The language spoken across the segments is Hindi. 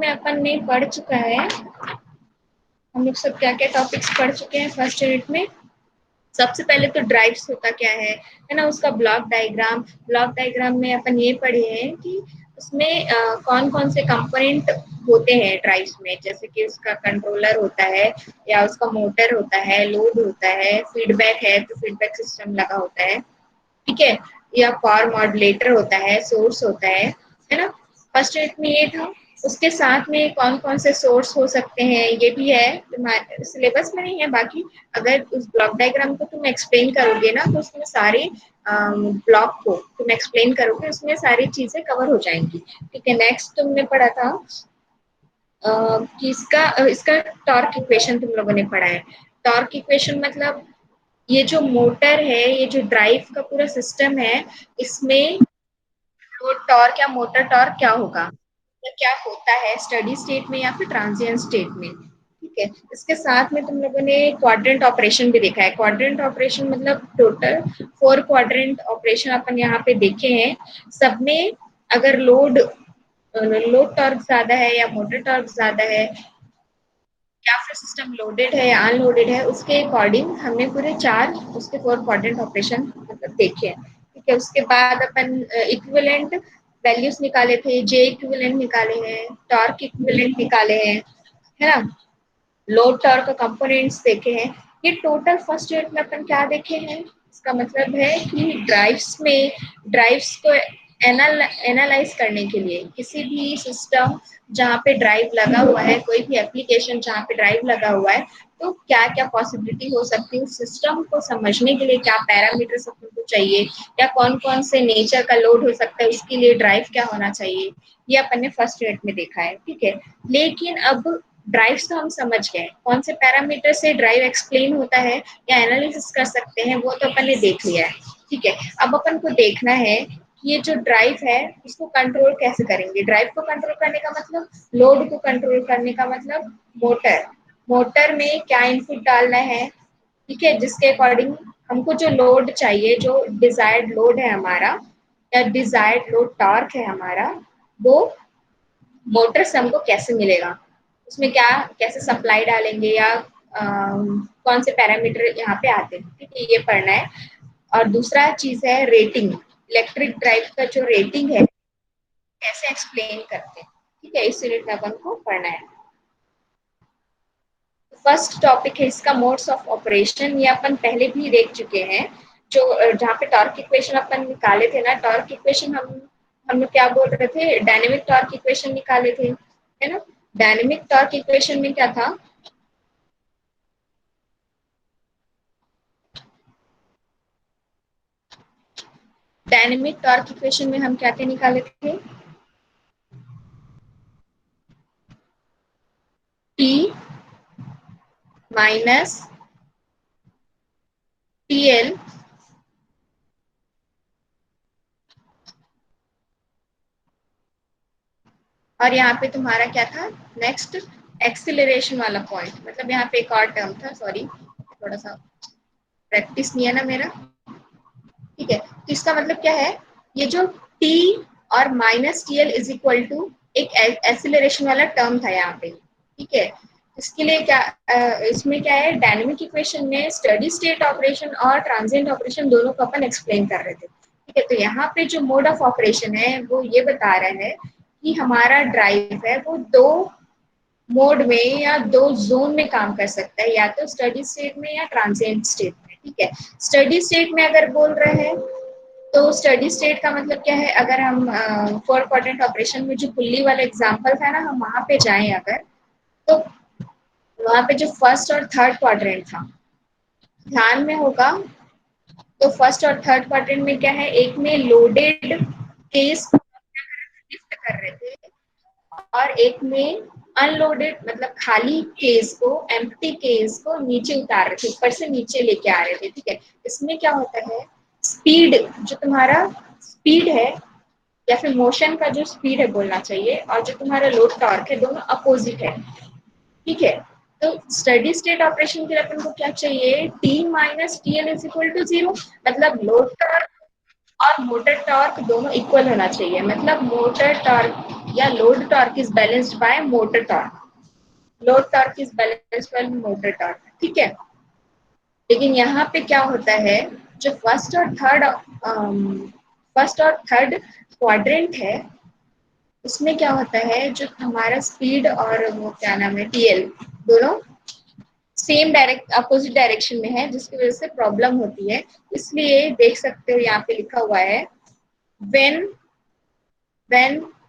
में अपन ने पढ़ चुका है, हम लोग सब क्या क्या टॉपिक्स पढ़ चुके हैं फर्स्ट यूनिट में। सबसे पहले तो ड्राइव्स होता क्या है ना, उसका ब्लॉक डायग्राम में अपन ये पढ़े हैं कि उसमें कौन कौन से कंपोनेंट होते हैं ड्राइव्स में, जैसे कि उसका कंट्रोलर होता है या उसका मोटर होता है, लोड होता है, फीडबैक है तो फीडबैक सिस्टम लगा होता है, ठीक है, या पावर मॉड्यूलेटर होता है, सोर्स होता है ना। फर्स्ट यूनिट में ये था। उसके साथ में कौन कौन से सोर्स हो सकते हैं ये भी है, तुम्हारे सिलेबस में नहीं है, बाकी अगर उस ब्लॉक डायग्राम को तुम एक्सप्लेन करोगे ना तो उसमें सारे ब्लॉक को तुम एक्सप्लेन करोगे, उसमें सारी चीजें कवर हो जाएंगी, ठीक है। नेक्स्ट तुमने पढ़ा था कि इसका टॉर्क इक्वेशन तुम लोगों ने पढ़ा है। टॉर्क इक्वेशन मतलब ये जो मोटर है, ये जो ड्राइव का पूरा सिस्टम है, इसमें तो टॉर्क या मोटर टॉर्क क्या होगा, तो क्या होता है स्टडी स्टेट में या फिर ट्रांजिएंट स्टेट में, ठीक है। इसके साथ में तुम लोगों ने क्वाड्रेंट ऑपरेशन भी देखा है। क्वाड्रेंट ऑपरेशन मतलब टोटल 4 क्वाड्रेंट ऑपरेशन अपन यहाँ पे देखे हैं। सब में अगर लोड टॉर्क ज्यादा है या मोटर टॉर्क ज्यादा है या फिर सिस्टम लोडेड है या अनलोडेड है, उसके अकॉर्डिंग हमने पूरे 4 उसके 4 क्वाड्रेंट ऑपरेशन मतलब देखे हैं, ठीक है। उसके बाद अपन इक्विवेलेंट वैल्यूज निकाले थे, जे इक्विवेलेंट निकाले हैं, टॉर्क इक्विवेलेंट निकाले हैं, है ना। लोड टॉर्क का कंपोनेंट्स देखे हैं। ये टोटल फर्स्ट यूनिट में अपन क्या देखे हैं, इसका मतलब है कि ड्राइव्स को एनालाइज करने के लिए किसी भी सिस्टम जहाँ पे ड्राइव लगा हुआ है, कोई भी एप्लीकेशन जहाँ पे ड्राइव लगा हुआ है, तो क्या क्या पॉसिबिलिटी हो सकती है, सिस्टम को समझने के लिए क्या पैरामीटर्स अपन को चाहिए या कौन कौन से नेचर का लोड हो सकता है, उसके लिए ड्राइव क्या होना चाहिए, ये अपन ने फर्स्ट यूनिट में देखा है, ठीक है। लेकिन अब ड्राइव्स तो हम समझ गए, कौन से पैरामीटर से ड्राइव एक्सप्लेन होता है या एनालिसिस कर सकते हैं, वो तो अपन ने देख लिया है, ठीक है। अब अपन को देखना है कि ये जो ड्राइव है उसको कंट्रोल कैसे करेंगे। ड्राइव को कंट्रोल करने का मतलब, लोड को कंट्रोल करने का मतलब मोटर में क्या इनपुट डालना है, ठीक है, जिसके अकॉर्डिंग हमको जो लोड चाहिए, जो डिजायर्ड लोड है हमारा या डिजायर्ड लोड टॉर्क है हमारा, वो मोटर से हमको कैसे मिलेगा, उसमें क्या कैसे सप्लाई डालेंगे या कौन से पैरामीटर यहाँ पे आते हैं, ठीक है, ये पढ़ना है। और दूसरा चीज है रेटिंग, इलेक्ट्रिक ड्राइव का जो रेटिंग है कैसे एक्सप्लेन करते हैं, ठीक है, इस यूनिट में अपन को पढ़ना है। फर्स्ट टॉपिक है इसका मोड्स ऑफ ऑपरेशन, ये अपन पहले भी देख चुके हैं, जो जहाँ पे टॉर्क इक्वेशन अपन निकाले थे ना, टॉर्क इक्वेशन हम लोग क्या बोल रहे थे, डायनेमिक टॉर्क इक्वेशन निकाले थे, है ना। डायनेमिक टॉर्क इक्वेशन में क्या था, डायनेमिक टॉर्क इक्वेशन में हम क्या क्या निकाले थे, T माइनस TL और यहाँ पे तुम्हारा क्या था नेक्स्ट, एक्सिलरेशन वाला पॉइंट, मतलब यहाँ पे एक और टर्म था, सॉरी थोड़ा सा प्रैक्टिस नहीं है ना मेरा, ठीक है। तो इसका मतलब क्या है, ये जो T और minus TL is equal to एक एक्सिलरेशन वाला टर्म था यहाँ पे, ठीक है। इसके लिए क्या इसमें क्या है, डायनेमिक इक्वेशन में स्टडी स्टेट ऑपरेशन और ट्रांजिएंट ऑपरेशन दोनों को अपन एक्सप्लेन कर रहे थे, ठीक है। तो यहाँ पे जो मोड ऑफ ऑपरेशन है वो ये बता रहा है कि हमारा ड्राइव है वो 2 मोड में या 2 जोन में काम कर सकता है, या तो स्टडी स्टेट में या ट्रांजिएंट स्टेट में, ठीक है। स्टडी स्टेट में अगर बोल रहे हैं तो स्टडी स्टेट का मतलब क्या है, अगर हम 4 क्वाड्रेंट ऑपरेशन में जो पुल्ली वाला एग्जांपल था ना, हम वहां पे जाएं अगर, तो वहां पे जो फर्स्ट और थर्ड क्वाड्रेंट था ध्यान में होगा, तो फर्स्ट और थर्ड क्वाड्रेंट में क्या है, एक में लोडेड केस लिफ्ट कर रहे थे और एक में अनलोडेड मतलब खाली केस को, एम्प्टी केस को नीचे उतार रहे थे, ऊपर से नीचे लेके आ रहे थे, ठीक है। इसमें क्या होता है, स्पीड जो तुम्हारा स्पीड है या फिर मोशन का जो स्पीड है बोलना चाहिए, और जो तुम्हारा लोड टॉर्क है, दोनों अपोजिट है, ठीक है। तो स्टडी स्टेट ऑपरेशन के लिए अपन को क्या चाहिए, T minus TL is equal to 0, मतलब लोड टॉर्क और मोटर टॉर्क दोनों इक्वल होना चाहिए, मतलब मोटर टॉर्क या load torque is balanced by motor torque, load torque is balanced by motor torque, ठीक है। लेकिन यहाँ पे क्या होता है, जो फर्स्ट और थर्ड क्वाड्रेंट है उसमें क्या होता है, जो हमारा स्पीड और वो क्या नाम है टीएल, दोनों सेम डायरेक्ट अपोजिट डायरेक्शन में है, जिसकी वजह से प्रॉब्लम होती है। इसलिए देख सकते हो यहाँ पे लिखा हुआ है when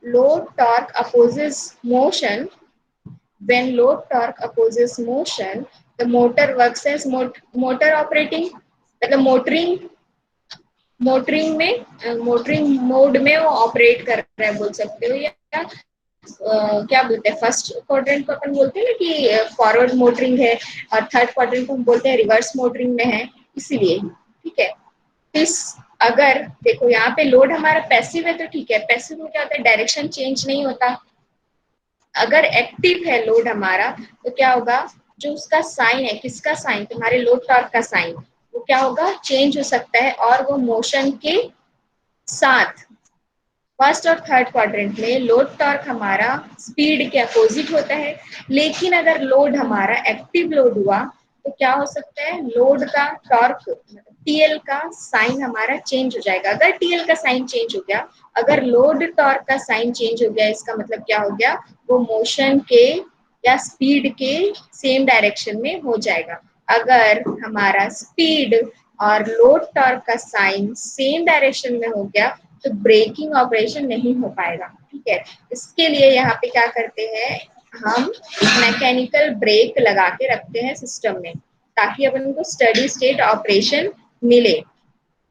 load torque opposes motion, when load torque opposes motion the motor works as motor operating, मतलब मोटरिंग मोड में वो ऑपरेट कर रहा है बोल सकते हो, या क्या बोलते हैं, फर्स्ट क्वाड्रेंट को अपन बोलते हैं ना कि फॉरवर्ड मोटरिंग है, और थर्ड क्वाड्रेंट को हम बोलते हैं रिवर्स मोटरिंग में है, इसीलिए, ठीक है। इस अगर देखो यहाँ पे लोड हमारा पैसिव है तो ठीक है, पैसिव में क्या होता है, डायरेक्शन चेंज नहीं होता। अगर एक्टिव है लोड हमारा तो क्या होगा, जो उसका साइन है, किसका साइन, तुम्हारे लोड टॉर्क का साइन, वो क्या होगा, चेंज हो सकता है, और वो मोशन के साथ फर्स्ट और थर्ड क्वाड्रेंट में लोड टॉर्क हमारा स्पीड के अपोजिट होता है। लेकिन अगर लोड हमारा एक्टिव लोड हुआ तो क्या हो सकता है, लोड का टॉर्क टीएल का साइन हमारा चेंज हो जाएगा। अगर टीएल का साइन चेंज हो गया, अगर लोड टॉर्क का साइन चेंज हो गया, इसका मतलब क्या हो गया, वो मोशन के या स्पीड के सेम डायरेक्शन में हो जाएगा। अगर हमारा स्पीड और लोड टॉर्क का साइन सेम डायरेक्शन में हो गया तो ब्रेकिंग ऑपरेशन नहीं हो पाएगा, ठीक है। इसके लिए यहाँ पे क्या करते हैं, हम मैकेनिकल ब्रेक लगा के रखते हैं सिस्टम में, ताकि अपन को स्टडी स्टेट ऑपरेशन मिले,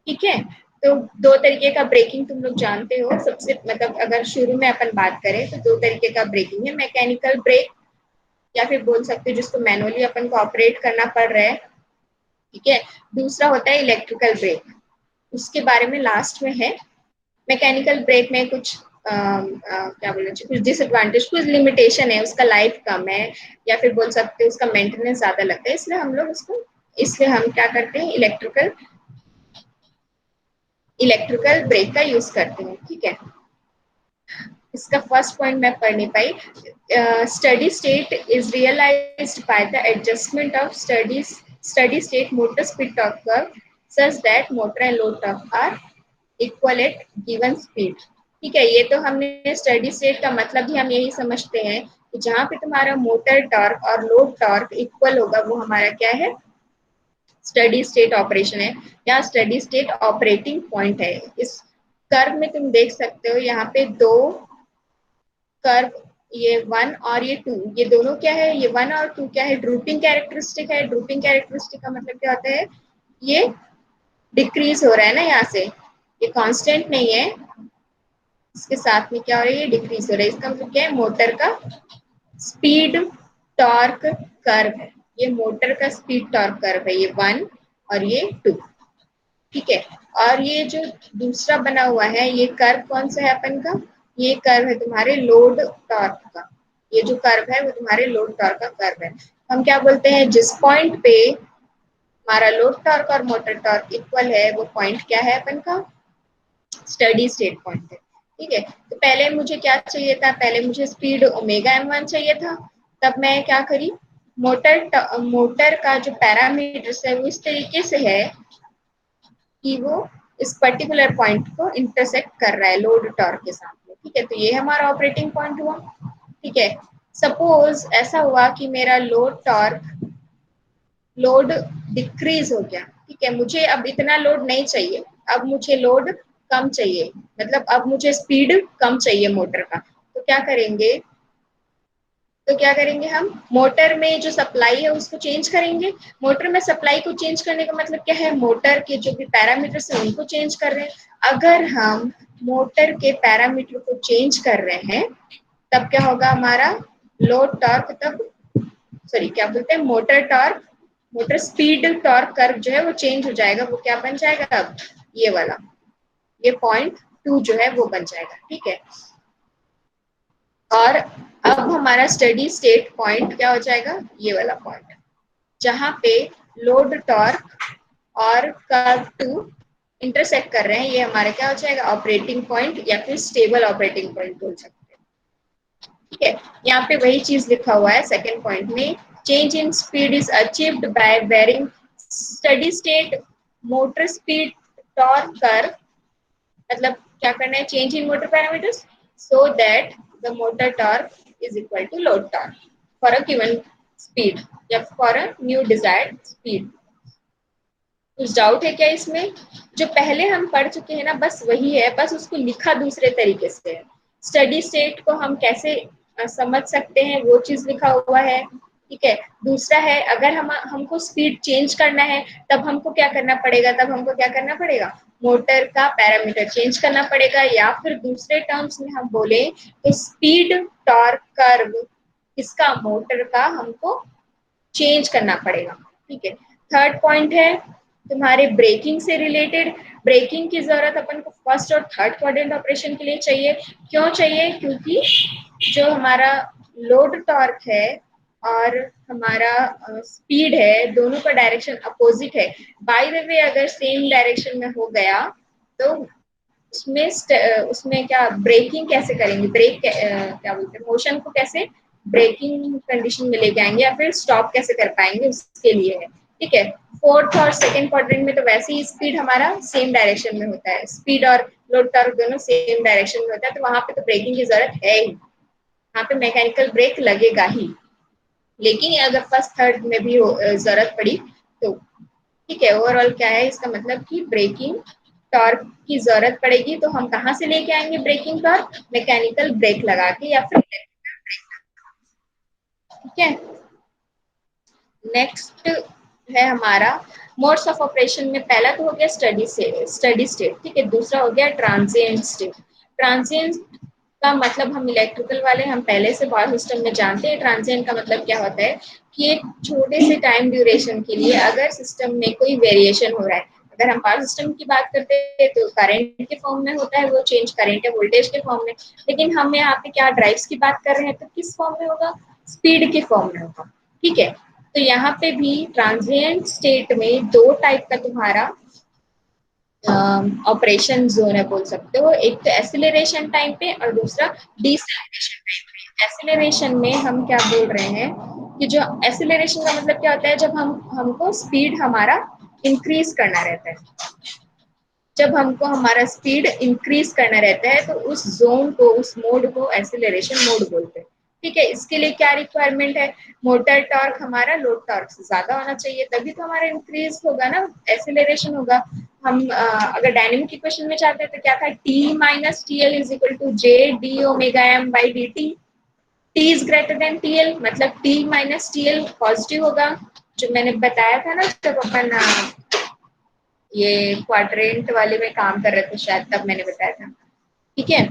ठीक है। तो दो तरीके का ब्रेकिंग तुम लोग जानते हो, सबसे मतलब अगर शुरू में अपन बात करें तो दो तरीके का ब्रेकिंग है, मैकेनिकल ब्रेक या फिर बोल सकते हो जिसको मैनुअली अपन को ऑपरेट करना पड़ रहा है, ठीक है। दूसरा होता है इलेक्ट्रिकल ब्रेक, उसके बारे में लास्ट में है। मैकेनिकल ब्रेक में कुछ क्या बोलना चाहिए, कुछ डिसएडवांटेज, कुछ लिमिटेशन है, उसका लाइफ कम है, या फिर बोल सकते हैं उसका मेंटेनेंस ज्यादा लगता है, इसलिए हम लोग उसको, इसलिए हम क्या करते हैं, इलेक्ट्रिकल ब्रेक का यूज करते हैं, ठीक है। इसका फर्स्ट पॉइंट मैं पढ़ नहीं पाई। Steady state is realised by the adjustment of steady state motor speed torque curve such that motor and load torque are equal at given speed, ठीक है। ये तो हमने स्टडी स्टेट का मतलब ही हम यही समझते हैं कि जहां पे तुम्हारा मोटर टॉर्क और लोड टॉर्क इक्वल होगा वो हमारा क्या है, स्टडी स्टेट ऑपरेशन है या स्टडी स्टेट ऑपरेटिंग पॉइंट है। इस कर्व में तुम देख सकते हो यहाँ पे दो कर्व, ये 1 और ये 2, ये दोनों क्या है, ये 1 और 2 क्या है, ड्रूपिंग कैरेक्टरिस्टिक है। ड्रूपिंग कैरेक्टरिस्टिक का मतलब क्या होता है, ये डिक्रीज हो रहा है ना, यहाँ से ये कांस्टेंट नहीं है, इसके साथ में क्या हो रहा है, ये डिक्रीज हो रहा है। इसका मतलब क्या है, मोटर का स्पीड टॉर्क कर्व है, ये मोटर का स्पीड टॉर्क कर्व है, ये 1 और ये 2, ठीक है। और ये जो दूसरा बना हुआ है ये कर्व कौन सा है अपन का, ये कर्व है तुम्हारे लोड टॉर्क का, ये जो कर्व है वो तुम्हारे लोड टॉर्क का कर्व है। हम क्या बोलते हैं, जिस पॉइंट पे हमारा लोड टॉर्क और मोटर टॉर्क इक्वल है वो पॉइंट क्या है अपन का, स्टडी स्टेट पॉइंट है, ठीक है। तो पहले मुझे क्या चाहिए था, पहले मुझे स्पीड ओमेगा m1 चाहिए था, तब मैं क्या करी, मोटर का जो पैरामीटर्स है वो इस तरीके से है कि वो इस पर्टिकुलर पॉइंट को इंटरसेक्ट कर रहा है लोड टॉर्क के साथ में, ठीक है। तो ये हमारा ऑपरेटिंग पॉइंट हुआ, ठीक है। सपोज ऐसा हुआ कि मेरा लोड डिक्रीज हो गया, ठीक है, मुझे अब इतना लोड नहीं चाहिए, अब मुझे लोड कम चाहिए, मतलब अब मुझे स्पीड कम चाहिए मोटर का, तो क्या करेंगे हम, मोटर में जो सप्लाई है उसको चेंज करेंगे। मोटर में सप्लाई को चेंज करने का मतलब क्या है, मोटर के जो भी पैरामीटर्स हैं उनको चेंज कर रहे हैं। अगर हम मोटर के पैरामीटर को चेंज कर रहे हैं तब क्या होगा, हमारा लोड टॉर्क क्या बोलते हैं, मोटर स्पीड टॉर्क कर्व जो है वो चेंज हो जाएगा, वो क्या बन जाएगा, अब ये वाला, ये 0.2 जो है वो बन जाएगा, ठीक है। और अब हमारा स्टडी स्टेट पॉइंट क्या हो जाएगा, ये वाला पॉइंट, जहां पे लोड टॉर्क और कर्व 2 इंटरसेक्ट कर रहे हैं, ये हमारा क्या हो जाएगा, ऑपरेटिंग पॉइंट या फिर स्टेबल ऑपरेटिंग पॉइंट बोल सकते हैं, ठीक है, यहाँ पे वही चीज लिखा हुआ है सेकेंड पॉइंट में, change in speed is achieved by varying steady state motor speed torque curve, मतलब क्या करना है, change in motor parameters so that the motor torque is equal to load torque for a given speed या for a new desired speed. कुछ डाउट है क्या इसमें? जो पहले हम पढ़ चुके हैं ना बस वही है, बस उसको लिखा दूसरे तरीके से है। स्टडी स्टेट को हम कैसे समझ सकते हैं वो चीज लिखा हुआ है, ठीक है। दूसरा है अगर हमको स्पीड चेंज करना है तब हमको क्या करना पड़ेगा, तब हमको क्या करना पड़ेगा, मोटर का पैरामीटर चेंज करना पड़ेगा, या फिर दूसरे टर्म्स में हम बोले तो स्पीड टॉर्क कर्व इसका मोटर का हमको चेंज करना पड़ेगा, ठीक है। थर्ड पॉइंट है तुम्हारे ब्रेकिंग से रिलेटेड, ब्रेकिंग की जरूरत अपन को फर्स्ट और थर्ड क्वाड्रेंट ऑपरेशन के लिए चाहिए। क्यों चाहिए? क्योंकि जो हमारा लोड टॉर्क है और हमारा स्पीड है दोनों का डायरेक्शन अपोजिट है। बाय द वे अगर सेम डायरेक्शन में हो गया तो उसमें क्या ब्रेकिंग कैसे करेंगे, ब्रेक क्या बोलते हैं, मोशन को कैसे ब्रेकिंग कंडीशन में लेके आएंगे या फिर स्टॉप कैसे कर पाएंगे उसके लिए है, ठीक है। फोर्थ और सेकंड क्वाड्रेंट में तो वैसे ही स्पीड हमारा सेम डायरेक्शन में होता है, स्पीड और लोड टॉर्क दोनों सेम डायरेक्शन में होता है, तो वहां पे तो ब्रेकिंग की जरूरत है ही, वहां पे मैकेनिकल ब्रेक लगेगा ही। लेकिन अगर फर्स्ट थर्ड में भी जरूरत पड़ी तो ठीक है। ओवरऑल क्या है इसका मतलब कि ब्रेकिंग टॉर्क की जरूरत पड़ेगी तो हम कहाँ से लेके आएंगे ब्रेकिंग टॉर्क, मैकेनिकल ब्रेक लगा के या फिर, ठीक है। नेक्स्ट है हमारा मोड्स ऑफ ऑपरेशन में, पहला तो हो गया स्टडी स्टेट, ठीक है। दूसरा हो गया ट्रांजिएंट स्टेट। ट्रांजिएंट का मतलब हम इलेक्ट्रिकल वाले हम पहले से पावर सिस्टम में जानते हैं। ट्रांजिएंट का मतलब क्या होता है कि एक छोटे से टाइम ड्यूरेशन के लिए अगर सिस्टम में कोई वेरिएशन हो रहा है, अगर हम पावर सिस्टम की बात करते हैं तो करंट के फॉर्म में होता है वो चेंज, करंट या वोल्टेज के फॉर्म में, लेकिन हम यहाँ पे क्या ड्राइव्स की बात कर रहे हैं तो किस फॉर्म में होगा, स्पीड के फॉर्म में होगा, ठीक है। तो यहाँ पे भी ट्रांजिएंट स्टेट में दो टाइप का तुम्हारा ऑपरेशन जोन है बोल सकते हो, एक तो एक्सीलरेशन टाइम पे और दूसरा डिसेलेरेशन टाइम पे। एक्सीलरेशन में हम क्या बोल रहे हैं कि जो एक्सीलरेशन का मतलब क्या होता है, जब हमको स्पीड हमारा इंक्रीज करना रहता है, जब हमको हमारा स्पीड इंक्रीज करना रहता है तो उस जोन को, उस मोड को एक्सीलरेशन मोड बोलते हैं, ठीक है। इसके लिए क्या रिक्वायरमेंट है, मोटर टॉर्क हमारा लोड टॉर्क से ज्यादा होना चाहिए, तभी तो हमारा इंक्रीज होगा ना, एक्सीलरेशन होगा। हम अगर डायनेमिक इक्वेशन में चाहते हैं तो क्या था, T minus T L is equal to J D omega M by D T, T is greater than T L, मतलब T minus T L positive होगा, जो मैंने बताया था ना जब अपन ये क्वाड्रेंट वाले में काम कर रहे थे शायद, तब मैंने बताया था, ठीक है।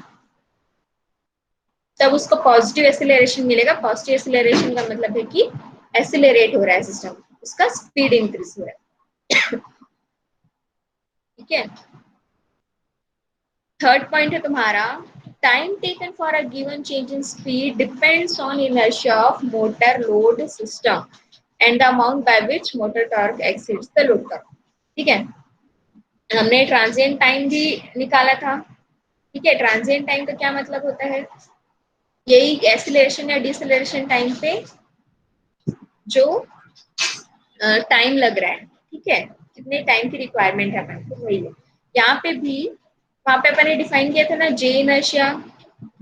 तब उसको पॉजिटिव एक्सीलरेशन मिलेगा। पॉजिटिव एक्सीलरेशन का मतलब है कि एक्सीलरेट हो रहा है सिस्टम, उसका स्पीड इंक्रीज हो रहा है, ठीक है। थर्ड पॉइंट है तुम्हारा, time taken for a given change in speed depends on inertia of motor load system and the amount by which motor torque exceeds the load torque, ठीक है। हमने ट्रांजिएंट टाइम भी निकाला था, ठीक है। ट्रांजिएंट टाइम का क्या मतलब होता है, यही एक्सीलरेशन या डिसेलरेशन टाइम पे जो टाइम लग रहा है, ठीक है, कितने टाइम की रिक्वायरमेंट है अपन को, वही है। यहाँ पे भी वहां पे अपन ने डिफाइन किया था ना जे इनर्शिया,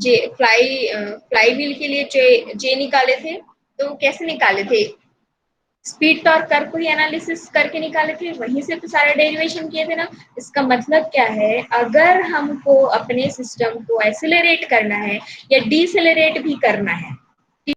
जे फ्लाई व्हील के लिए जे निकाले थे, तो कैसे निकाले थे, स्पीड टॉर्क कर्व को ही एनालिसिस करके निकाले थे, वहीं से तो सारे डेरिवेशन किए थे ना। इसका मतलब क्या है, अगर हमको अपने सिस्टम को एक्सेलरेट करना है या डिसेलरेट भी करना है,